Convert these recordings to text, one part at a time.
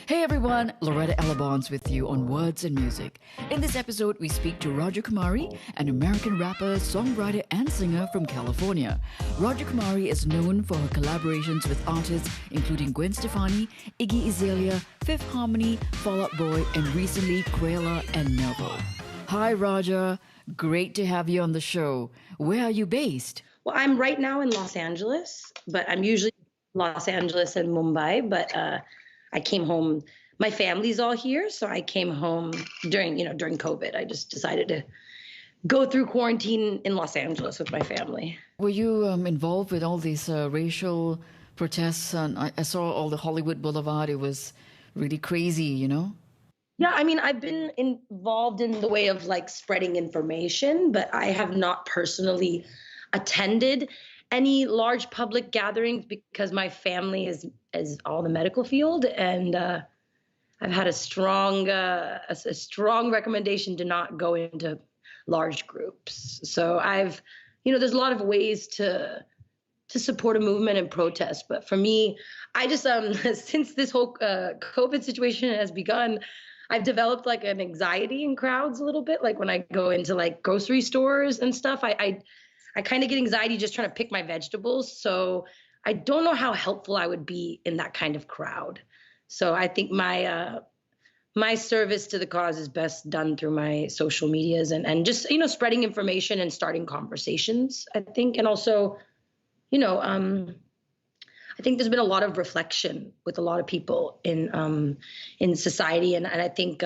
Hey everyone, Loretta Elabons with you on Words and Music. In this episode, we speak to Raja Kumari, an American rapper, songwriter, and singer from California. Raja Kumari is known for her collaborations with artists including Gwen Stefani, Iggy Azalea, Fifth Harmony, Fall Out Boy, and recently Korilla and Novel. Hi Raja, great to have you on the show. Where are you based? Well, I'm right now in Los Angeles, but I'm usually Los Angeles and Mumbai, but I came home. My family's all here, so I came home during COVID. I just decided to go through quarantine in Los Angeles with my family. Were you involved with all these racial protests? And I saw all the Hollywood Boulevard. It was really crazy, you know? Yeah, I mean, I've been involved in the way of like spreading information, but I have not personally attended any large public gatherings because my family is all the medical field, and I've had a strong recommendation to not go into large groups. So there's a lot of ways to support a movement and protest, but for me, I just since this whole COVID situation has begun, I've developed like an anxiety in crowds a little bit. Like when I go into like grocery stores and stuff, I kind of get anxiety just trying to pick my vegetables. So I don't know how helpful I would be in that kind of crowd. So I think my service to the cause is best done through my social medias and just, spreading information and starting conversations, I think. And also, I think there's been a lot of reflection with a lot of people in society. And I think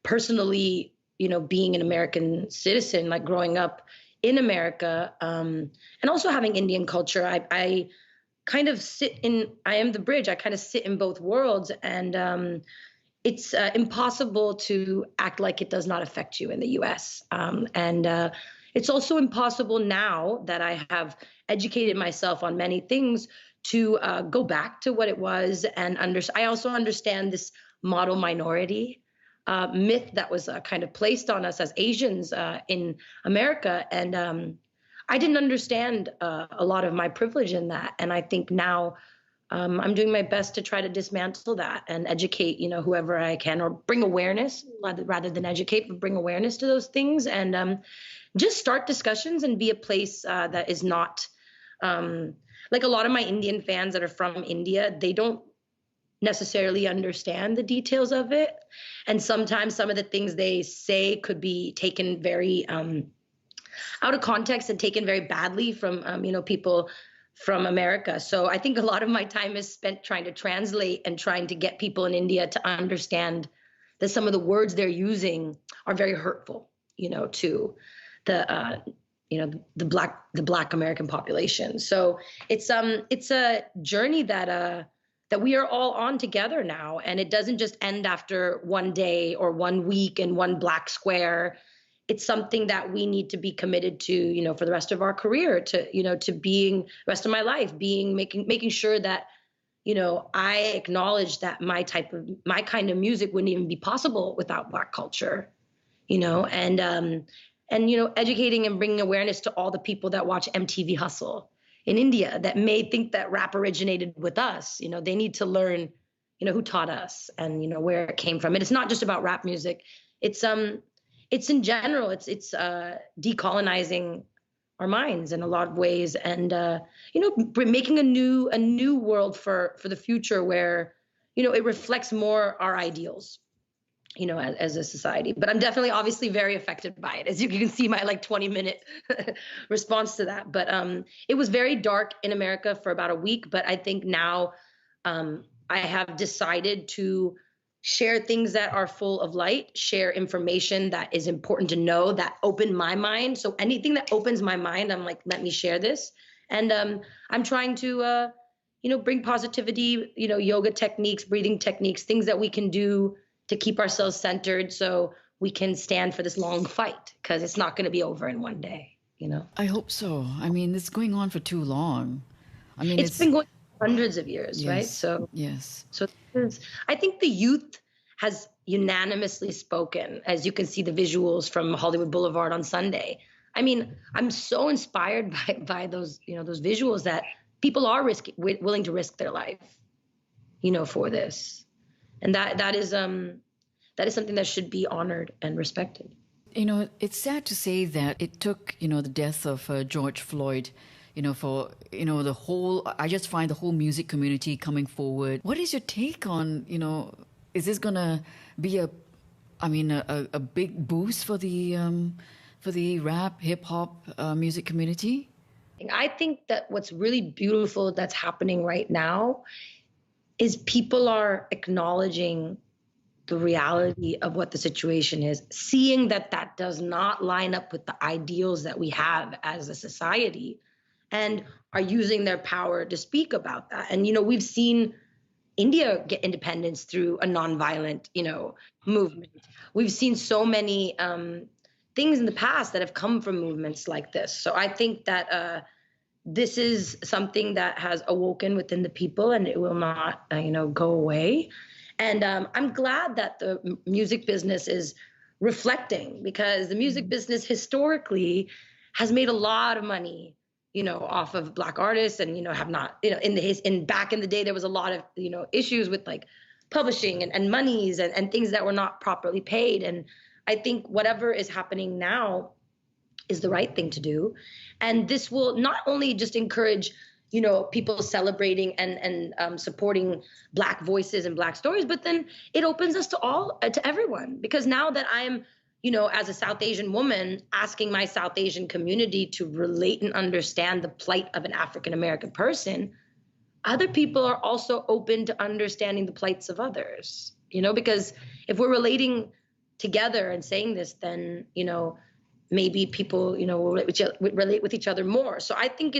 personally, being an American citizen, like growing up in America, and also having Indian culture, I kind of I am the bridge. I kind of sit in both worlds, and it's impossible to act like it does not affect you in the US. And it's also impossible now that I have educated myself on many things to go back to what it was. And I also understand this model minority myth that was kind of placed on us as Asians in America. And I didn't understand a lot of my privilege in that. And I think now I'm doing my best to try to dismantle that and educate, whoever I can, or bring awareness rather than educate, but bring awareness to those things, and just start discussions and be a place that is not like a lot of my Indian fans that are from India, they don't necessarily understand the details of it. And sometimes some of the things they say could be taken very out of context and taken very badly from, people from America. So I think a lot of my time is spent trying to translate and trying to get people in India to understand that some of the words they're using are very hurtful, to the Black American population. So it's a journey that we are all on together now, and it doesn't just end after one day or 1 week in one black square. It's something that we need to be committed to, for the rest of our career, to being the rest of my life, making sure that, I acknowledge that my kind of music wouldn't even be possible without Black culture, and educating and bringing awareness to all the people that watch MTV Hustle in India that may think that rap originated with us. They need to learn, who taught us and, where it came from. And it's not just about rap music. It's in general, it's decolonizing our minds in a lot of ways, and making a new world for the future where it reflects more our ideals, as a society. But I'm definitely obviously very affected by it, as you can see my 20-minute response to that. But it was very dark in America for about a week, but I think now I have decided to share things that are full of light, share information that is important to know, that open my mind. So anything that opens my mind, I'm like, let me share this. And I'm trying to, bring positivity, yoga techniques, breathing techniques, things that we can do to keep ourselves centered so we can stand for this long fight, because it's not going to be over in one day, I hope so. I mean, it's going on for too long. I mean, it's been going hundreds of years, yes, right? So yes. So I think the youth has unanimously spoken, as you can see the visuals from Hollywood Boulevard on Sunday. I mean, I'm so inspired by those, those visuals, that people are willing to risk their life, for this. And that is something that should be honored and respected. It's sad to say that it took, the death of George Floyd, for, the whole, I just find the whole music community coming forward. What is your take on, is this going to be a big boost for the rap, hip hop music community? I think that what's really beautiful that's happening right now is people are acknowledging the reality of what the situation is, seeing that that does not line up with the ideals that we have as a society, and are using their power to speak about that. And, we've seen India get independence through a nonviolent, movement. We've seen so many things in the past that have come from movements like this. So I think that this is something that has awoken within the people, and it will not, go away. And I'm glad that the music business is reflecting, because the music business historically has made a lot of money, off of Black artists, and, have not, in back in the day, there was a lot of, issues with like publishing and monies and things that were not properly paid. And I think whatever is happening now is the right thing to do. And this will not only just encourage people celebrating and supporting Black voices and Black stories, but then it opens us to everyone. Because now that I'm, as a South Asian woman, asking my South Asian community to relate and understand the plight of an African American person, other people are also open to understanding the plights of others, because if we're relating together and saying this, then, maybe people, will relate with each other more. So I think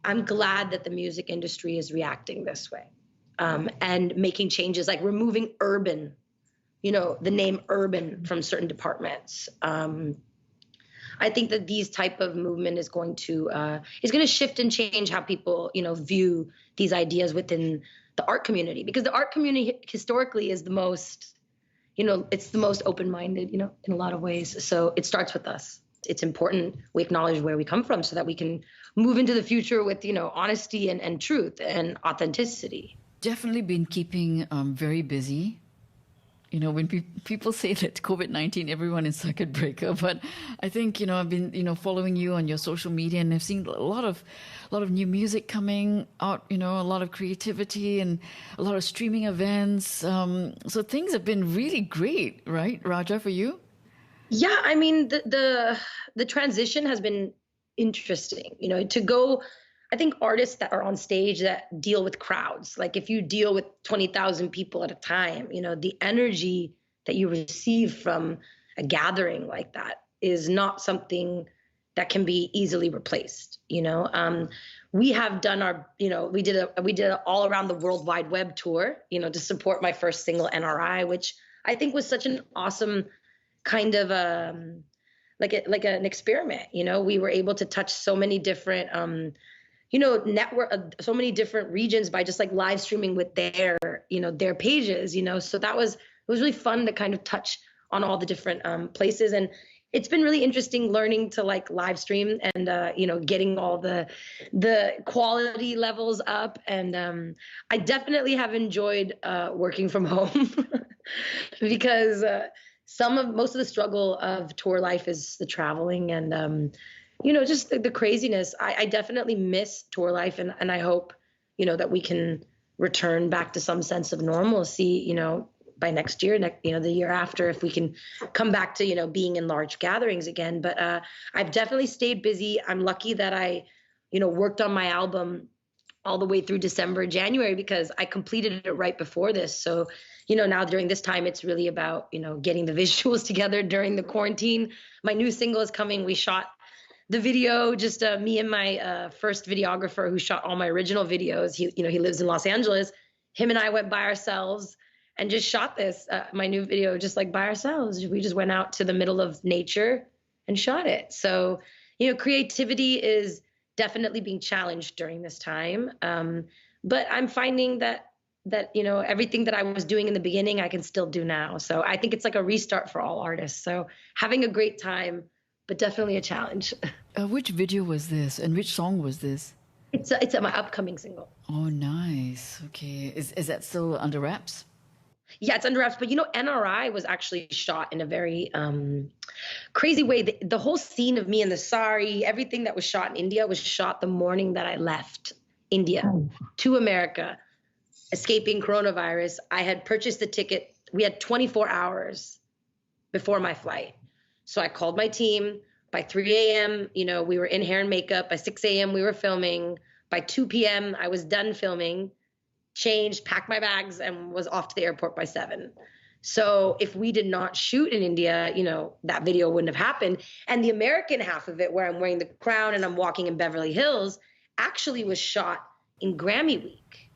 I'm glad that the music industry is reacting this way, and making changes, like removing urban, the name urban from certain departments. I think that these type of movement is going to shift and change how people, view these ideas within the art community, because the art community historically is the most, it's the most open-minded, in a lot of ways. So it starts with us. It's important we acknowledge where we come from so that we can move into the future with, honesty and truth and authenticity. Definitely been keeping very busy. When people say that COVID-19, everyone is circuit breaker, but I think, I've been, following you on your social media, and I've seen a lot of new music coming out, a lot of creativity and a lot of streaming events. So things have been really great, right, Raja, for you? Yeah, I mean, the transition has been interesting, to go. I think artists that are on stage that deal with crowds, like if you deal with 20,000 people at a time, the energy that you receive from a gathering like that is not something that can be easily replaced. We have done our, we did a all around the World Wide Web tour, to support my first single, NRI, which I think was such an awesome kind of like an experiment. We were able to touch so many different network, so many different regions by just like live streaming with their pages, so it was really fun to kind of touch on all the different places. And it's been really interesting learning to like live stream and, getting all the quality levels up. And I definitely have enjoyed working from home because most of the struggle of tour life is the traveling and, just the craziness. I definitely miss tour life, and I hope, that we can return back to some sense of normalcy, by next year, the year after, if we can come back to, being in large gatherings again. But I've definitely stayed busy. I'm lucky that I, worked on my album all the way through December, January, because I completed it right before this. So, now during this time, it's really about, getting the visuals together during the quarantine. My new single is coming. We shot the video, just me and my first videographer who shot all my original videos. He lives in Los Angeles. Him and I went by ourselves and just shot this, my new video, just like by ourselves. We just went out to the middle of nature and shot it. So, creativity is definitely being challenged during this time. But I'm finding that everything that I was doing in the beginning, I can still do now. So I think it's like a restart for all artists. So having a great time, but definitely a challenge. Which video was this, and which song was this? It's my upcoming single. Oh, nice. Okay. Is that still under wraps? Yeah, it's under wraps. But NRI was actually shot in a very crazy way. The whole scene of me in the sari, everything that was shot in India was shot the morning that I left India to America, escaping coronavirus. I had purchased the ticket. We had 24 hours before my flight. So I called my team. By 3 a.m., we were in hair and makeup. By 6 a.m., we were filming. By 2 p.m., I was done filming, changed, packed my bags, and was off to the airport by 7. So if we did not shoot in India, that video wouldn't have happened. And the American half of it, where I'm wearing the crown and I'm walking in Beverly Hills, actually was shot in Grammy week.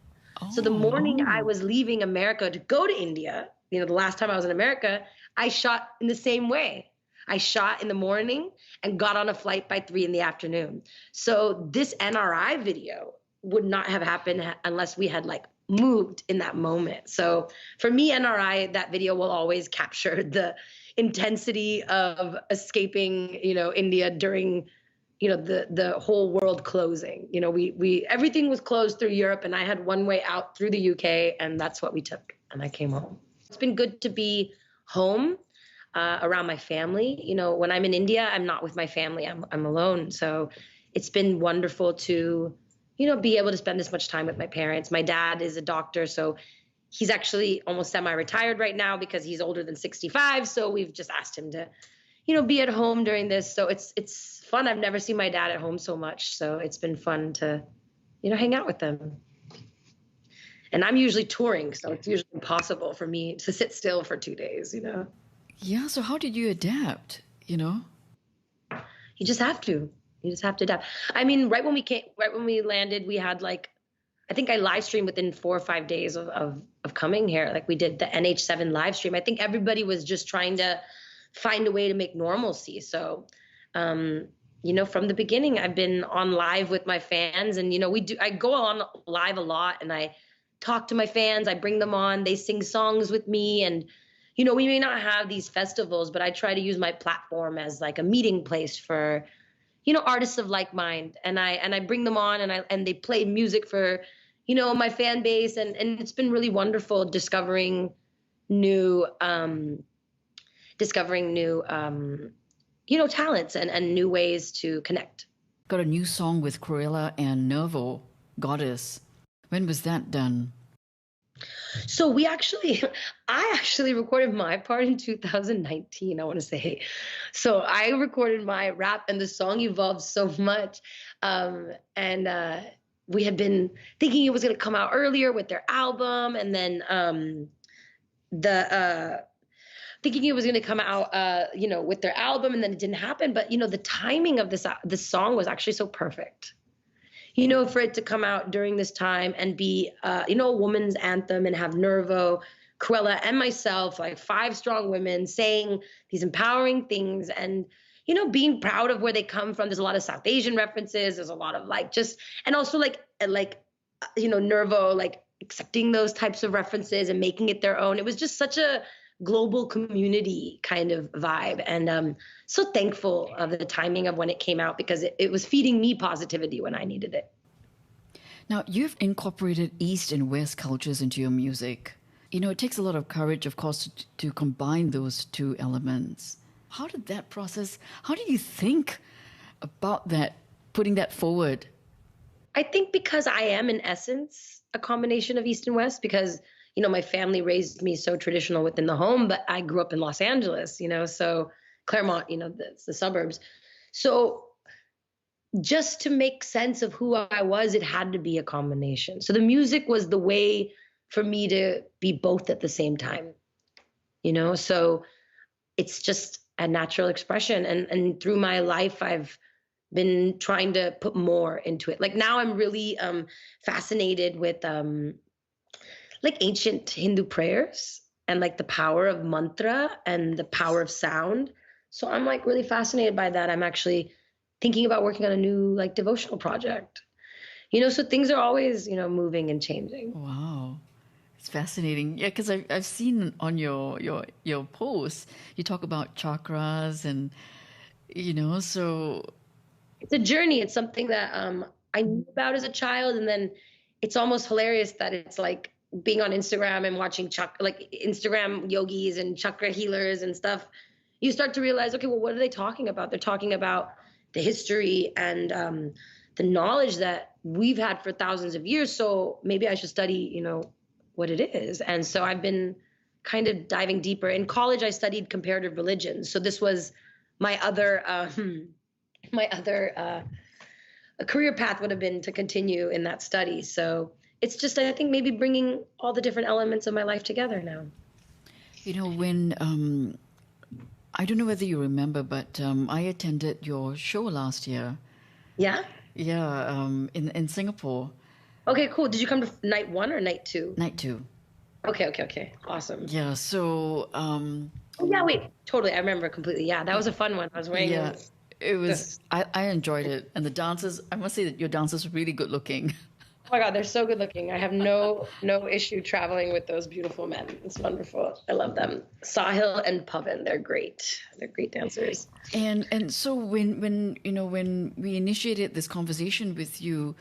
So the morning I was leaving America to go to India, the last time I was in America, I shot in the same way. I shot in the morning and got on a flight by 3 in the afternoon. So this NRI video would not have happened unless we had moved in that moment. So for me, NRI, that video will always capture the intensity of escaping, India during, the whole world closing. We everything was closed through Europe, and I had one way out through the UK, and that's what we took. And I came home. It's been good to be home. Around my family. When I'm in India, I'm not with my family. I'm alone. So it's been wonderful to, be able to spend this much time with my parents. My dad is a doctor, so he's actually almost semi-retired right now because he's older than 65. So we've just asked him to, be at home during this. So it's fun. I've never seen my dad at home so much. So it's been fun to, hang out with them. And I'm usually touring, so it's usually impossible for me to sit still for 2 days, Yeah, so how did you adapt, You just have to. You just have to adapt. I mean, right when we landed, we had I think I live streamed within 4 or 5 days of coming here. We did the NH7 live stream. I think everybody was just trying to find a way to make normalcy. So, from the beginning, I've been on live with my fans, and I go on live a lot, and I talk to my fans. I bring them on. They sing songs with me, and we may not have these festivals, but I try to use my platform as a meeting place for, artists of like mind. And I bring them on, and they play music for, my fan base. And it's been really wonderful discovering new talents and new ways to connect. Got a new song with Korilla and Novel Goddess. When was that done? So I actually recorded my part in 2019, I want to say. So I recorded my rap, and the song evolved so much. We had been thinking it was going to come out earlier with their album, and then thinking it was going to come out, with their album, and then it didn't happen. But, the timing of this song was actually so perfect. For it to come out during this time and be, a woman's anthem, and have Nervo, Korilla, and myself, 5 strong women saying these empowering things, and, being proud of where they come from. There's a lot of South Asian references. There's a lot of and also Nervo, accepting those types of references and making it their own. It was just such a global community kind of vibe. And so thankful of the timing of when it came out, because it was feeding me positivity when I needed it. Now, you've incorporated East and West cultures into your music. It takes a lot of courage, of course, to combine those two elements. How did you think about that, putting that forward? I think because I am, in essence, a combination of East and West, because my family raised me so traditional within the home, but I grew up in Los Angeles, so Claremont, the suburbs. So just to make sense of who I was, it had to be a combination. So the music was the way for me to be both at the same time, so it's just a natural expression. And through my life, I've been trying to put more into it. Now I'm really fascinated with ancient Hindu prayers, and the power of mantra and the power of sound. So I'm really fascinated by that. I'm actually thinking about working on a new devotional project. So things are always, moving and changing. Wow. It's fascinating. Yeah, because I've seen on your posts, you talk about chakras and, so. It's a journey. It's something that I knew about as a child. And then it's almost hilarious that it's like being on Instagram and watching like Instagram yogis and chakra healers and stuff. You start to realize, okay, well, what are they talking about? They're talking about the history and the knowledge that we've had for thousands of years. So maybe I should study, what it is. And so I've been kind of diving deeper. In college, I studied comparative religion. So this was my other a career path would have been to continue in that study. So it's just, I think, maybe bringing all the different elements of my life together now. When I don't know whether you remember, but I attended your show last year. Yeah? Yeah, in Singapore. Okay, cool. Did you come to night 1 or night 2? Night 2. Okay. Awesome. Yeah, so... yeah, wait. Totally. I remember completely. Yeah, that was a fun one. I was wearing... Yeah, it was... I enjoyed it. And the dancers, I must say that your dancers were really good looking. Oh my God, they're so good looking. I have no issue traveling with those beautiful men. It's wonderful. I love them. Sahil and Pavan, they're great. They're great dancers. And so when we initiated this conversation with you,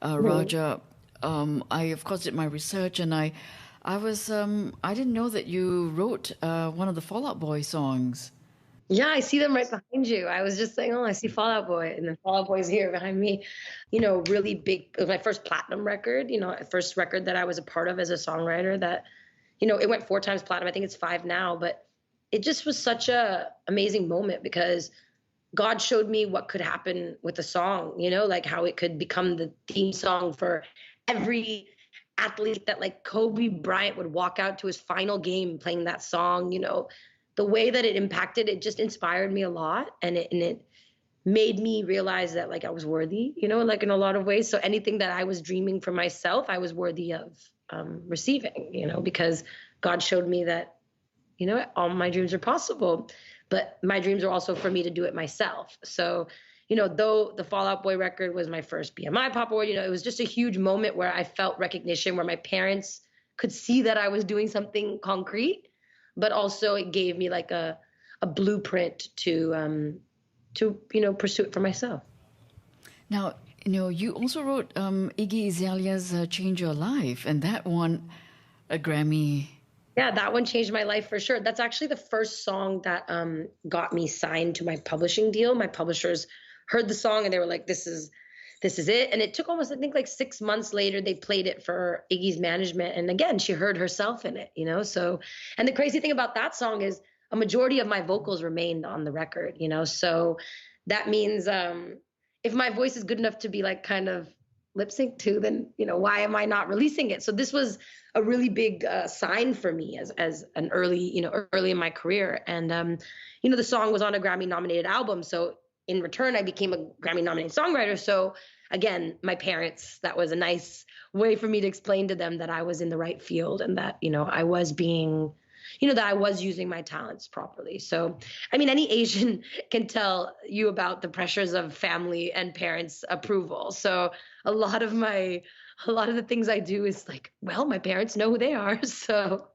Raja, I of course did my research, and I didn't know that you wrote one of the Fall Out Boy songs. Yeah, I see them right behind you. I was just saying, I see Fall Out Boy, and then Fall Out Boy's here behind me. Really big. It was my first platinum record, first record that I was a part of as a songwriter that, it went 4 times platinum. I think it's 5 now, but it just was such a amazing moment because God showed me what could happen with a song, like how it could become the theme song for every athlete that like Kobe Bryant would walk out to his final game playing that song, the way that it impacted, it just inspired me a lot. And it made me realize that like I was worthy, like in a lot of ways. So anything that I was dreaming for myself, I was worthy of receiving, because God showed me that, all my dreams are possible, but my dreams are also for me to do it myself. So, though the Fall Out Boy record was my first BMI Pop Award, it was just a huge moment where I felt recognition, where my parents could see that I was doing something concrete, but also it gave me like a blueprint to pursue it for myself. Now, you also wrote Iggy Azalea's Change Your Life, and that won a Grammy. Yeah, that one changed my life for sure. That's actually the first song that got me signed to my publishing deal. My publishers heard the song and they were like, this is it. And it took almost, I think, like 6 months later, they played it for Iggy's management. And again, she heard herself in it, so, and the crazy thing about that song is a majority of my vocals remained on the record, so that means if my voice is good enough to be like kind of lip sync to, then, why am I not releasing it? So this was a really big sign for me as an early in my career. And, the song was on a Grammy nominated album. So in return, I became a Grammy nominated songwriter. So again, my parents, that was a nice way for me to explain to them that I was in the right field and that, I was being, that I was using my talents properly. So, I mean, any Asian can tell you about the pressures of family and parents' approval. So a lot of the things I do is like, well, my parents know who they are. So,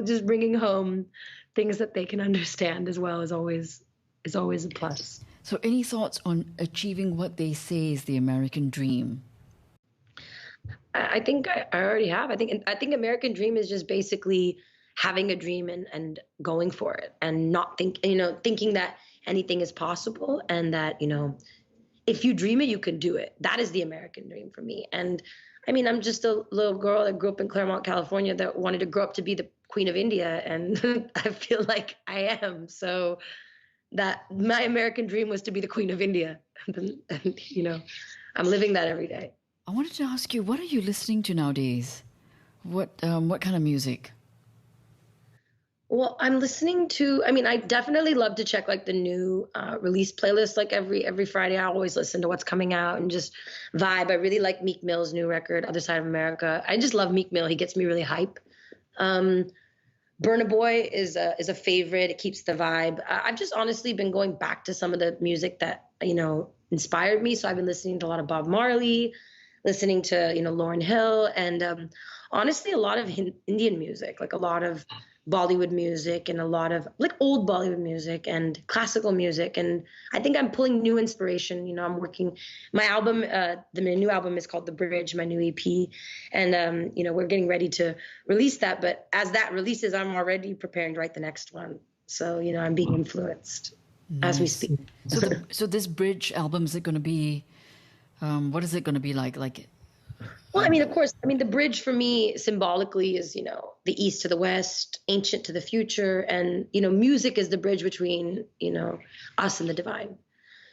just bringing home things that they can understand as well is always a plus. So any thoughts on achieving what they say is the American dream? I think I already have. I think American dream is just basically having a dream and going for it and not thinking that anything is possible and that, if you dream it, you can do it. That is the American dream for me. And I mean, I'm just a little girl that grew up in Claremont, California that wanted to grow up to be the Queen of India. And I feel like I am. So that my American dream was to be the Queen of India. And I'm living that every day. I wanted to ask you, what are you listening to nowadays? What kind of music? Well, I'm listening to, I definitely love to check like the new release playlist. Like every Friday, I always listen to what's coming out and just vibe. I really like Meek Mill's new record, Other Side of America. I just love Meek Mill. He gets me really hype. Burna Boy is a favorite. It keeps the vibe. I've just honestly been going back to some of the music that, inspired me. So I've been listening to a lot of Bob Marley, listening to, Lauryn Hill, and honestly, a lot of Indian music, like a lot of Bollywood music and a lot of like old Bollywood music and classical music. And I think I'm pulling new inspiration. I'm working my album, my new album is called The Bridge, my new EP. And, we're getting ready to release that. But as that releases, I'm already preparing to write the next one. So, I'm being influenced as we speak. So this Bridge album, is it going to be, what is it going to be like? Well, of course, the bridge for me symbolically is, the East to the West, ancient to the future. And, music is the bridge between, us and the divine.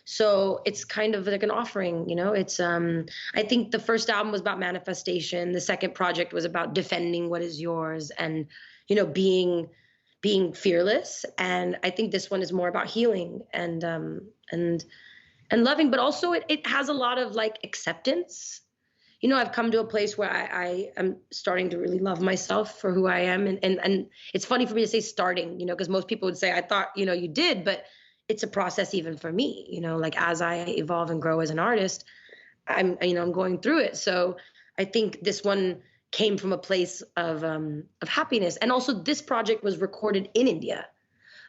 So it's kind of like an offering, it's, I think the first album was about manifestation. The second project was about defending what is yours and, being fearless. And I think this one is more about healing and loving, but also it has a lot of like acceptance. I've come to a place where I am starting to really love myself for who I am. And it's funny for me to say starting, because most people would say, I thought, you did, but it's a process even for me, like as I evolve and grow as an artist, I'm going through it. So I think this one came from a place of happiness. And also this project was recorded in India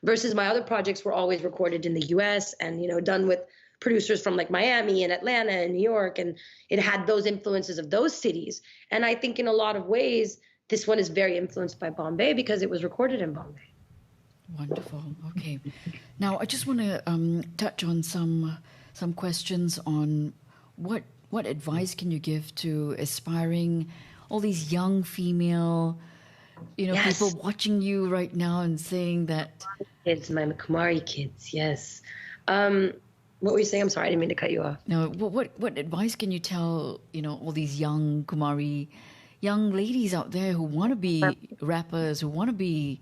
versus my other projects were always recorded in the US and, done with producers from like Miami and Atlanta and New York, and it had those influences of those cities. And I think in a lot of ways, this one is very influenced by Bombay because it was recorded in Bombay. Wonderful. Okay. Now, I just want to touch on some questions on what advice can you give to aspiring, all these young female, Yes. people watching you right now and saying that... It's my Kumari kids, yes. What were you saying? I'm sorry, I didn't mean to cut you off. No, what advice can you tell, all these young Kumari, young ladies out there who want to be rappers, who want to be...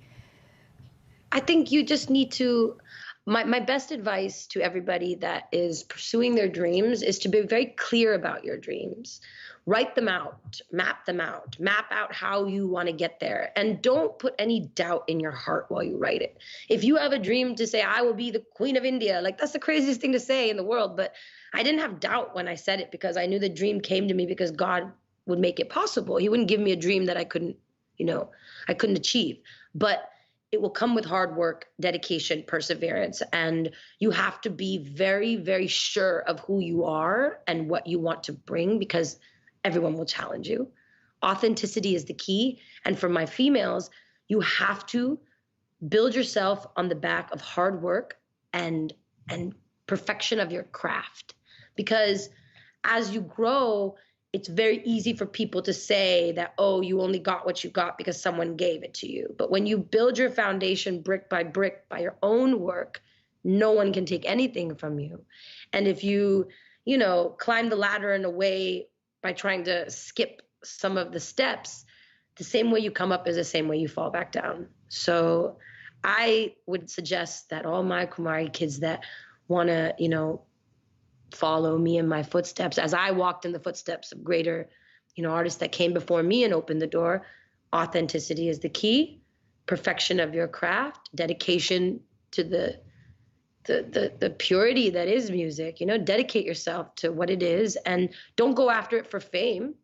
I think you just need to, my best advice to everybody that is pursuing their dreams is to be very clear about your dreams. Write them out, map out how you want to get there. And don't put any doubt in your heart while you write it. If you have a dream to say, I will be the Queen of India, like that's the craziest thing to say in the world. But I didn't have doubt when I said it because I knew the dream came to me because God would make it possible. He wouldn't give me a dream that I couldn't achieve. But it will come with hard work, dedication, perseverance. And you have to be very, very sure of who you are and what you want to bring because everyone will challenge you. Authenticity is the key. And for my females, you have to build yourself on the back of hard work and perfection of your craft. Because as you grow, it's very easy for people to say that, oh, you only got what you got because someone gave it to you. But when you build your foundation brick by your own work, no one can take anything from you. And if you climb the ladder in a way by trying to skip some of the steps, the same way you come up is the same way you fall back down. So I would suggest that all my Kumari kids that want to, follow me in my footsteps, as I walked in the footsteps of greater, artists that came before me and opened the door, authenticity is the key, perfection of your craft, dedication to the purity that is music, dedicate yourself to what it is and don't go after it for fame.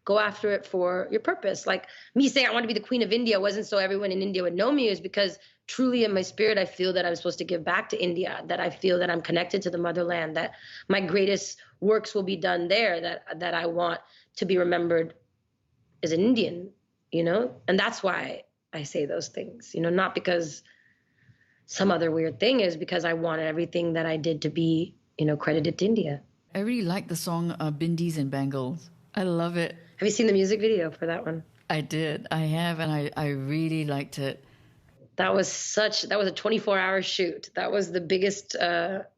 Go after it for your purpose. Like me saying I want to be the Queen of India wasn't so everyone in India would know me. It was because truly in my spirit, I feel that I'm supposed to give back to India, that I feel that I'm connected to the motherland, that my greatest works will be done there, that I want to be remembered as an Indian, And that's why I say those things, not because some other weird thing, is because I wanted everything that I did to be, credited to India. I really like the song Bindis and Bangles. I love it. Have you seen the music video for that one? I did. I have, and I really liked it. That was a 24-hour shoot. That was the biggest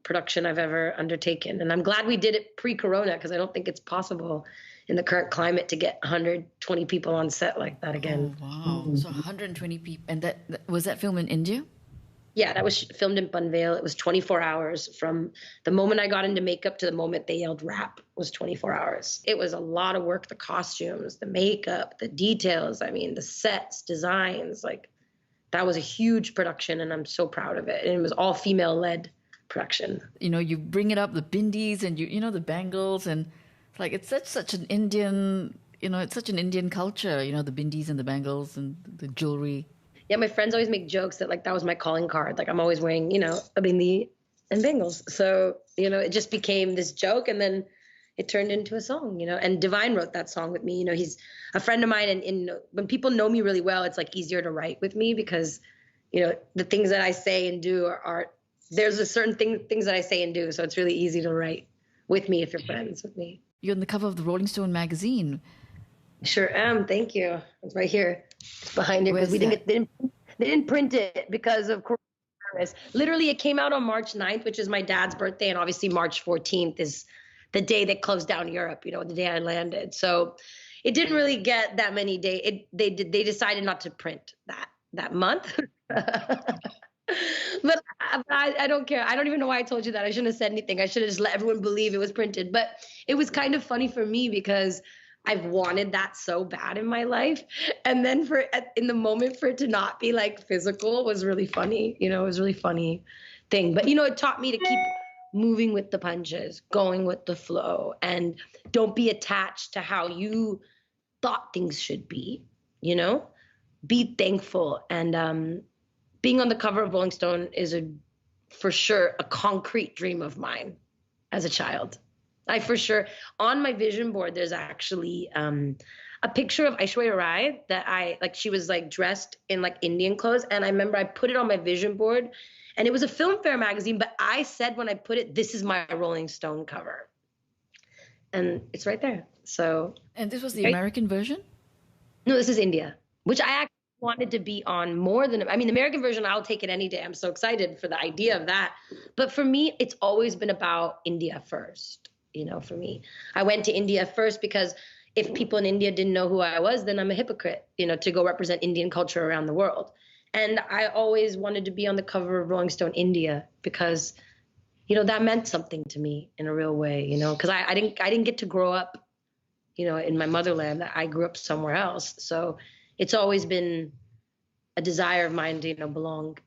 production I've ever undertaken. And I'm glad we did it pre-corona because I don't think it's possible in the current climate to get 120 people on set like that again. Oh, wow. So 120 people. And was that filmed in India? Yeah, that was filmed in Panvel. It was 24 hours from the moment I got into makeup to the moment they yelled rap was 24 hours. It was a lot of work, the costumes, the makeup, the details. The sets, designs, that was a huge production and I'm so proud of it. And it was all female-led production. You bring it up, the bindis and the bangles, and it's such an Indian, it's such an Indian culture, the bindis and the bangles and the jewelry. Yeah, my friends always make jokes that like that was my calling card. Like I'm always wearing, a bindi and bangles. So, it just became this joke and then it turned into a song, and Divine wrote that song with me. He's a friend of mine and when people know me really well, it's like easier to write with me because, the things that I say and do are there's a certain things that I say and do. So it's really easy to write with me if you're friends with me. You're on the cover of the Rolling Stone magazine. Sure am. Thank you. It's right here. It's behind it because they didn't print it because of coronavirus. Literally, it came out on March 9th, which is my dad's birthday, and obviously March 14th is the day they closed down Europe. The day I landed. So it didn't really get that many days. They decided not to print that month. But I don't care. I don't even know why I told you that. I shouldn't have said anything. I should have just let everyone believe it was printed. But it was kind of funny for me because I've wanted that so bad in my life. And then in the moment for it to not be like physical was really funny. It was a really funny thing. But, it taught me to keep moving with the punches, going with the flow, and don't be attached to how you thought things should be, be thankful. And being on the cover of Rolling Stone is for sure a concrete dream of mine as a child. I for sure, on my vision board, there's actually a picture of Aishwarya Rai that she was like dressed in like Indian clothes. And I remember I put it on my vision board and it was a Filmfare magazine, but I said when I put it, this is my Rolling Stone cover. And it's right there. So. And this was the American version? No, this is India, which I actually wanted to be on more than, the American version, I'll take it any day. I'm so excited for the idea of that. But for me, it's always been about India first. For me, I went to India first because if people in India didn't know who I was, then I'm a hypocrite, to go represent Indian culture around the world. And I always wanted to be on the cover of Rolling Stone India because, that meant something to me in a real way, because I didn't get to grow up, in my motherland. I grew up somewhere else. So it's always been a desire of mine to, belong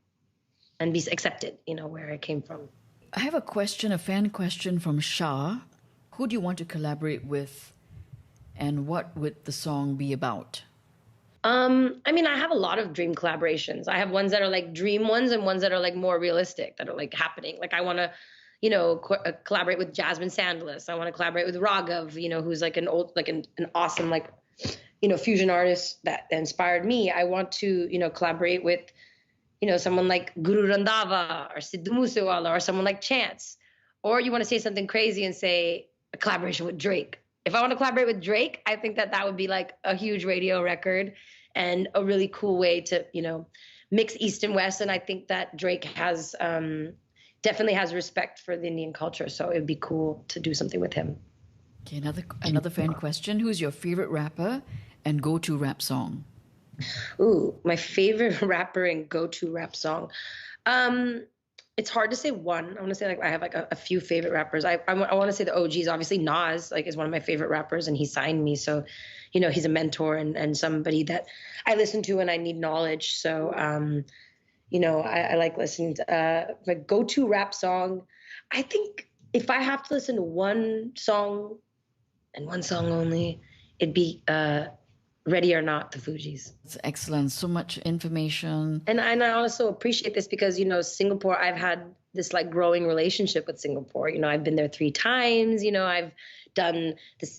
and be accepted, where I came from. I have a fan question from Shah. Who do you want to collaborate with and what would the song be about? I have a lot of dream collaborations. I have ones that are like dream ones and ones that are like more realistic, that are like happening. Like I want to, collaborate with Jasmine Sandless. I want to collaborate with Raghav, who's like an awesome, like, fusion artist that inspired me. I want to, collaborate with, someone like Guru Randava or Sidhu Moosewala or someone like Chance. Or you want to say something crazy and say a collaboration with Drake. If I want to collaborate with Drake, I think that would be like a huge radio record and a really cool way to, mix East and West. And I think that Drake definitely has respect for the Indian culture. So it would be cool to do something with him. Okay, another fan question. Who's your favorite rapper and go-to rap song? Ooh, my favorite rapper and go-to rap song. It's hard to say one. I want to say like I have like a few favorite rappers. I want to say the OGs. Obviously, Nas is one of my favorite rappers, and he signed me. So, he's a mentor and somebody that I listen to when I need knowledge. So, I like listening to my go-to rap song. I think if I have to listen to one song and one song only, it'd be Ready or Not, the Fugees. It's excellent. So much information. And I also appreciate this because, Singapore, I've had this like growing relationship with Singapore. I've been there 3 times. I've done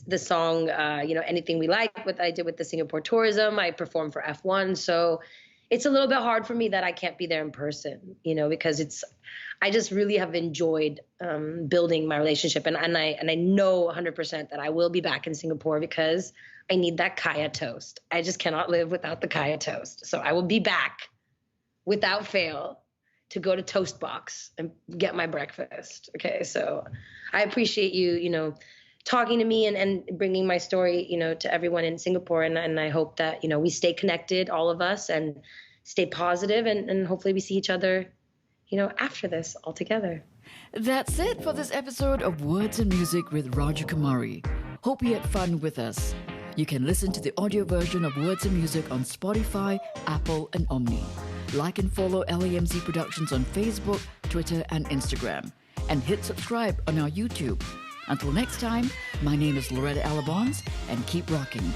the song, Anything We Like, what I did with the Singapore tourism. I performed for F1. So it's a little bit hard for me that I can't be there in person, because I just really have enjoyed building my relationship. And I know 100% that I will be back in Singapore because I need that kaya toast. I just cannot live without the kaya toast. So I will be back without fail to go to Toast Box and get my breakfast. Okay, so I appreciate you, talking to me and bringing my story, to everyone in Singapore. And I hope that, we stay connected, all of us, and stay positive and hopefully we see each other, after this all together. That's it for this episode of Words and Music with Raja Kumari. Hope you had fun with us. You can listen to the audio version of Words and Music on Spotify, Apple, and Omni. Like and follow LAMZ Productions on Facebook, Twitter, and Instagram. And hit subscribe on our YouTube. Until next time, my name is Loretta Alabons, and keep rocking.